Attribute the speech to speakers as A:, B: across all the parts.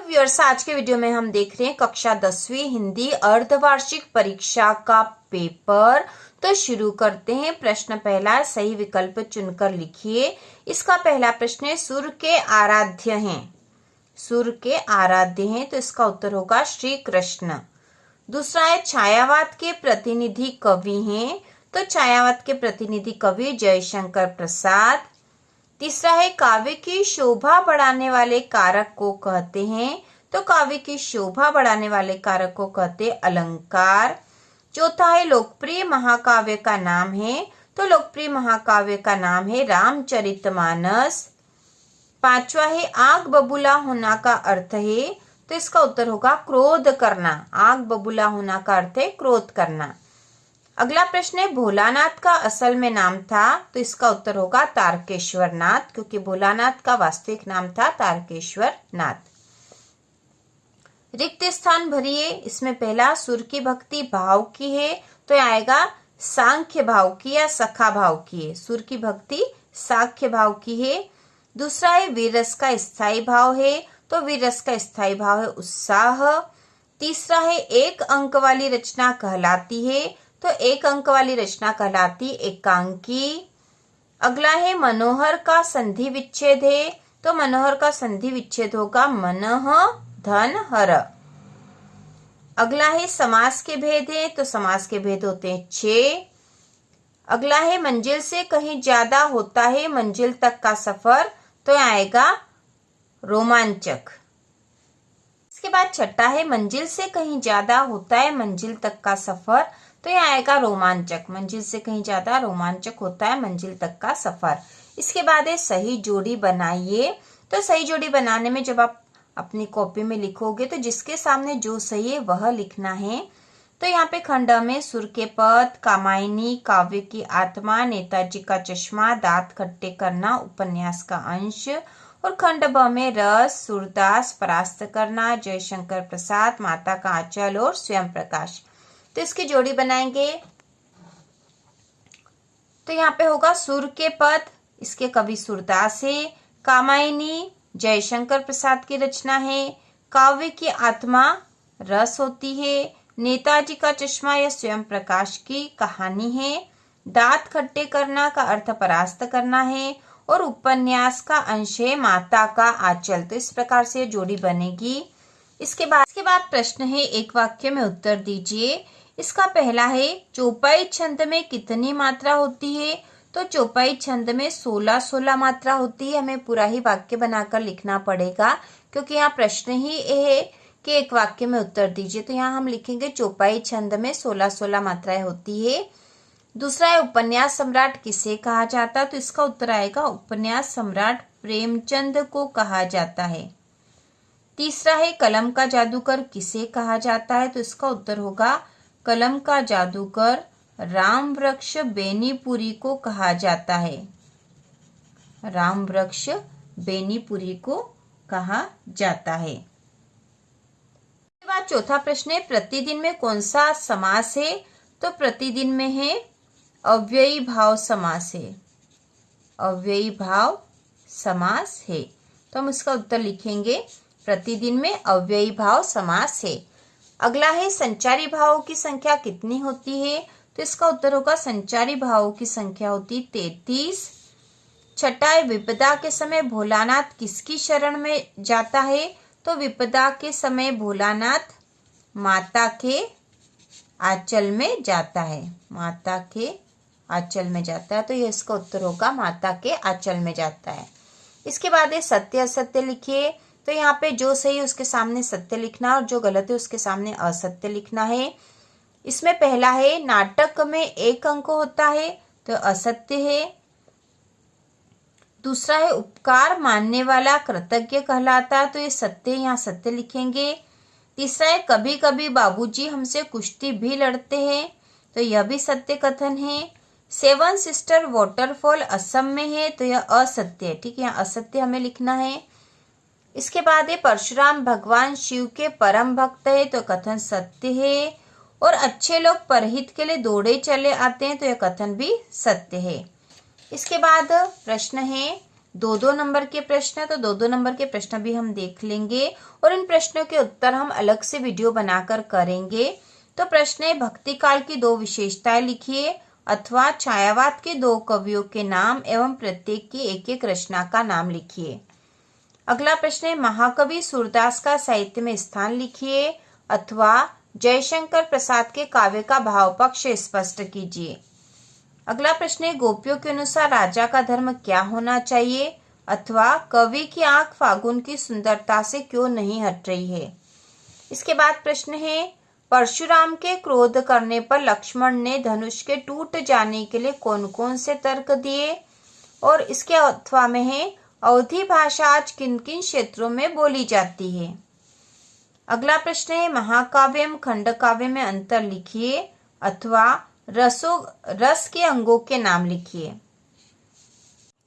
A: Viewers, आज के video में हम देख रहे हैं कक्षा 10वीं हिंदी अर्धवार्षिक परीक्षा का पेपर। तो शुरू करते हैं। प्रश्न पहला, सही विकल्प चुनकर लिखिए। इसका पहला प्रश्न है, सूर्य के आराध्य हैं। सूर्य के आराध्य हैं, तो इसका उत्तर होगा श्री कृष्ण। दूसरा है, छायावाद के प्रतिनिधि कवि हैं। तो छायावाद के प्रतिनिधि कवि जयशंकर प्रसाद। तीसरा है, काव्य की शोभा बढ़ाने वाले कारक को कहते हैं। तो काव्य की शोभा बढ़ाने वाले कारक को कहते अलंकार। चौथा है, लोकप्रिय महाकाव्य का नाम है। तो लोकप्रिय महाकाव्य का नाम है रामचरितमानस। पांचवा है, आग बबूला होना का अर्थ है। तो इसका उत्तर होगा क्रोध करना। आग बबूला होना का अर्थ है क्रोध करना। अगला प्रश्न है, भोलानाथ का असल में नाम था। तो इसका उत्तर होगा तारकेश्वर नाथ, क्योंकि भोलानाथ का वास्तविक नाम था तारकेश्वर नाथ। रिक्त स्थान भरिए। इसमें पहला, सूर्य की भक्ति भाव की है। तो आएगा सांख्य भाव की या सखा भाव की है। सूर्य की भक्ति सांख्य भाव की है। दूसरा है, वीररस का स्थायी भाव है। तो वीररस का स्थायी भाव है उत्साह। तीसरा है, एक अंक वाली रचना कहलाती है। तो एक अंक वाली रचना कहलाती एकांकी। अगला है, मनोहर का संधि विच्छेद है। तो मनोहर का संधि विच्छेद होगा मनः धन हर। अगला है, समास के भेद है। तो समास के भेद होते हैं 6। अगला है, मंजिल से कहीं ज्यादा होता है मंजिल तक का सफर। तो आएगा रोमांचक। इसके बाद छठा है, मंजिल से कहीं ज्यादा होता है मंजिल तक का सफर। तो यह आएगा रोमांचक। मंजिल से कहीं ज्यादा रोमांचक होता है मंजिल तक का सफर। इसके बाद है, सही जोड़ी बनाइए। तो सही जोड़ी बनाने में जब आप अपनी कॉपी में लिखोगे तो जिसके सामने जो सही है वह लिखना है। तो यहाँ पे खंड में सुर के पद, कामायनी, काव्य की आत्मा, नेताजी का चश्मा, दांत खट्टे करना, उपन्यास का अंश। और खंड ब में रस, सूरदास, परास्त करना, जयशंकर प्रसाद, माता का आंचल और स्वयं प्रकाश। तो इसकी जोड़ी बनाएंगे। तो यहाँ पे होगा सुर के पद, इसके कवि सूरदास है। कामायनी जयशंकर प्रसाद की रचना है। काव्य की आत्मा रस होती है। नेताजी का चश्मा या स्वयं प्रकाश की कहानी है। दांत खट्टे करना का अर्थ परास्त करना है। और उपन्यास का अंश है माता का आंचल। तो इस प्रकार से जोड़ी बनेगी। इसके बाद प्रश्न है, एक वाक्य में उत्तर दीजिए। इसका पहला है, चौपाई छंद में कितनी मात्रा होती है। तो चौपाई छंद में 16 मात्रा होती है। हमें पूरा ही वाक्य बनाकर लिखना पड़ेगा, क्योंकि यहाँ प्रश्न ही है कि एक वाक्य में उत्तर दीजिए। तो यहाँ हम लिखेंगे चौपाई छंद में 16 मात्राएं होती है। दूसरा है, उपन्यास सम्राट किसे कहा जाता है। तो इसका उत्तर आएगा उपन्यास सम्राट प्रेमचंद को कहा जाता है। तीसरा है, कलम का जादूगर किसे कहा जाता है। तो इसका उत्तर होगा कलम का जादूगर राम वृक्ष बेनीपुरी को कहा जाता है। राम वृक्ष बेनीपुरी को कहा जाता है। इसके बाद चौथा प्रश्न है, प्रतिदिन में कौन सा समास है। तो प्रतिदिन में है अव्ययी भाव समास है। अव्ययी भाव समास है। तो हम इसका उत्तर लिखेंगे, प्रतिदिन में अव्ययी भाव समास है। अगला है, संचारी भावों की संख्या कितनी होती है। तो इसका उत्तर होगा संचारी भावों की संख्या होती 33। छठा है, विपदा के समय भोलानाथ किसकी शरण में जाता है। तो विपदा के समय भोलानाथ माता के आंचल में जाता है। माता के आंचल में जाता है। तो यह इसका उत्तर होगा माता के आंचल में जाता है। इसके बाद है, सत्य असत्य लिखिए। तो यहाँ पे जो सही है उसके सामने सत्य लिखना और जो गलत है उसके सामने असत्य लिखना है। इसमें पहला है, नाटक में एक अंक होता है। तो असत्य है। दूसरा है, उपकार मानने वाला कृतज्ञ कहलाता है। तो ये सत्य है, यहाँ सत्य लिखेंगे। तीसरा है, कभी कभी बाबूजी हमसे कुश्ती भी लड़ते हैं। तो यह भी सत्य कथन है। 7 सिस्टर वाटरफॉल असम में है। तो यह असत्य है। ठीक है, यहाँ असत्य हमें लिखना है। इसके बाद है, परशुराम भगवान शिव के परम भक्त है। तो कथन सत्य है। और अच्छे लोग परहित के लिए दौड़े चले आते हैं। तो यह कथन भी सत्य है। इसके बाद प्रश्न है, 2-2 नंबर के प्रश्न, तो 2-2 नंबर के प्रश्न भी हम देख लेंगे और इन प्रश्नों के उत्तर हम अलग से वीडियो बनाकर करेंगे। तो प्रश्न है, भक्ति काल की 2 विशेषताएं लिखिए अथवा छायावाद के 2 कवियों के नाम एवं प्रत्येक की एक-एक रचना का नाम लिखिए। अगला प्रश्न है, महाकवि सूरदास का साहित्य में स्थान लिखिए अथवा जयशंकर प्रसाद के काव्य का भाव पक्ष स्पष्ट कीजिए। अगला प्रश्न है, गोपियों के अनुसार राजा का धर्म क्या होना चाहिए अथवा कवि की आंख फागुन की सुंदरता से क्यों नहीं हट रही है। इसके बाद प्रश्न है, परशुराम के क्रोध करने पर लक्ष्मण ने धनुष के टूट जाने के लिए कौन कौन से तर्क दिए। और इसके अथवा में है, अवधी भाषा आज किन किन क्षेत्रों में बोली जाती है। अगला प्रश्न है, महाकाव्य एवं खंडकाव्य में अंतर लिखिए अथवा रस के अंगों के नाम लिखिए।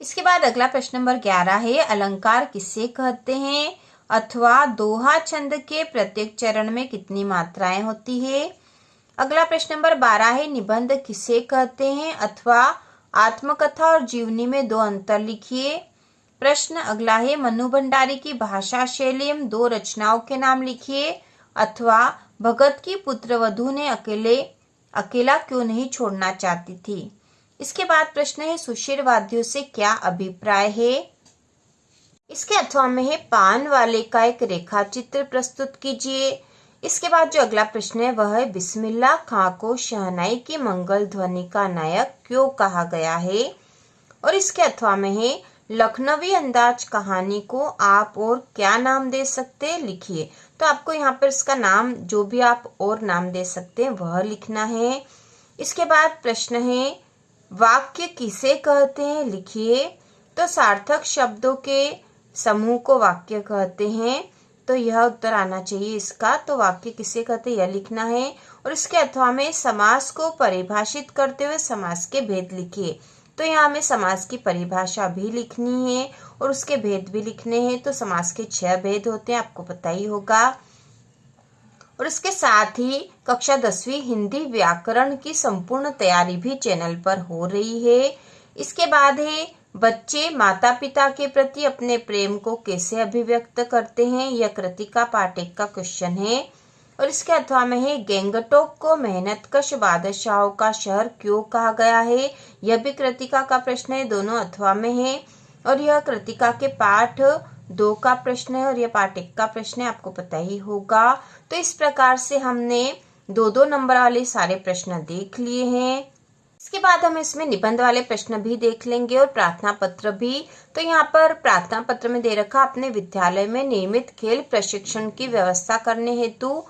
A: इसके बाद अगला प्रश्न नंबर 11 है, अलंकार किसे कहते हैं अथवा दोहा छंद के प्रत्येक चरण में कितनी मात्राएं होती है। अगला प्रश्न नंबर 12 है, निबंध किसे कहते हैं अथवा आत्मकथा और जीवनी में 2 अंतर लिखिए। प्रश्न अगला है, मनु भंडारी की भाषा शैली एवं 2 रचनाओं के नाम लिखिए अथवा भगत की पुत्रवधू ने अकेला क्यों नहीं छोड़ना चाहती थी। इसके बाद प्रश्न है, सुशीलवादियों से क्या अभिप्राय है। इसके अथवा में है, पान वाले का एक रेखा चित्र प्रस्तुत कीजिए। इसके बाद जो अगला प्रश्न है वह है, बिस्मिल्लाह खां को शहनाई की मंगल ध्वनि का नायक क्यों कहा गया है। और इसके अथवा में है, लखनवी अंदाज कहानी को आप और क्या नाम दे सकते हैं लिखिए। तो आपको यहाँ पर इसका नाम जो भी आप और नाम दे सकते हैं वह लिखना है। इसके बाद प्रश्न है, वाक्य किसे कहते हैं लिखिए। तो सार्थक शब्दों के समूह को वाक्य कहते हैं, तो यह उत्तर आना चाहिए इसका। तो वाक्य किसे कहते हैं यह लिखना है। और इसके अथवा में समास को परिभाषित करते हुए समास के भेद लिखिए। तो यहाँ हमें समास की परिभाषा भी लिखनी है और उसके भेद भी लिखने हैं। तो समास के 6 भेद होते हैं, आपको पता ही होगा। और इसके साथ ही कक्षा 10वीं हिंदी व्याकरण की संपूर्ण तैयारी भी चैनल पर हो रही है। इसके बाद है, बच्चे माता पिता के प्रति अपने प्रेम को कैसे अभिव्यक्त करते हैं, यह कृतिका पाठ 1 का क्वेश्चन है। और इसके अथवा में है, गैंगटोक को मेहनतकश बादशाहों का शहर क्यों कहा गया है, यह भी कृतिका का प्रश्न है, दोनों अथवा में है। और यह कृतिका के पाठ 2 का प्रश्न है और यह पाठ 1 का प्रश्न है, आपको पता ही होगा। तो इस प्रकार से हमने 2-2 नंबर वाले सारे प्रश्न देख लिए हैं। इसके बाद हम इसमें निबंध वाले प्रश्न भी देख लेंगे और प्रार्थना पत्र भी। तो यहाँ पर प्रार्थना पत्र में दे रखा, अपने विद्यालय में नियमित खेल प्रशिक्षण की व्यवस्था करने हेतु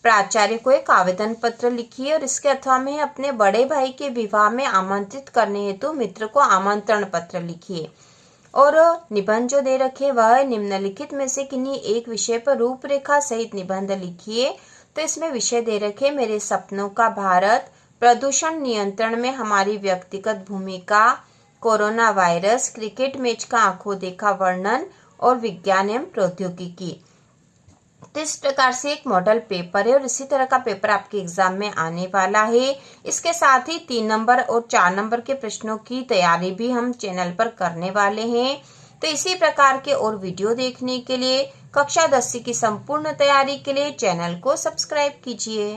A: प्राचार्य को एक आवेदन पत्र लिखिए। और इसके अथवा में अपने बड़े भाई के विवाह में आमंत्रित करने हेतु मित्र को आमंत्रण पत्र लिखिए। और निबंध जो दे रखे वह निम्नलिखित में से किन्हीं एक विषय पर रूपरेखा सहित निबंध लिखिए। तो इसमें विषय दे रखे, मेरे सपनों का भारत, प्रदूषण नियंत्रण में हमारी व्यक्तिगत भूमिका, कोरोना वायरस, क्रिकेट मैच का आंखों देखा वर्णन और विज्ञान एवं प्रौद्योगिकी। तो इस प्रकार से एक मॉडल पेपर है और इसी तरह का पेपर आपके एग्जाम में आने वाला है। इसके साथ ही 3 नंबर और 4 नंबर के प्रश्नों की तैयारी भी हम चैनल पर करने वाले हैं। तो इसी प्रकार के और वीडियो देखने के लिए कक्षा 10 की संपूर्ण तैयारी के लिए चैनल को सब्सक्राइब कीजिए।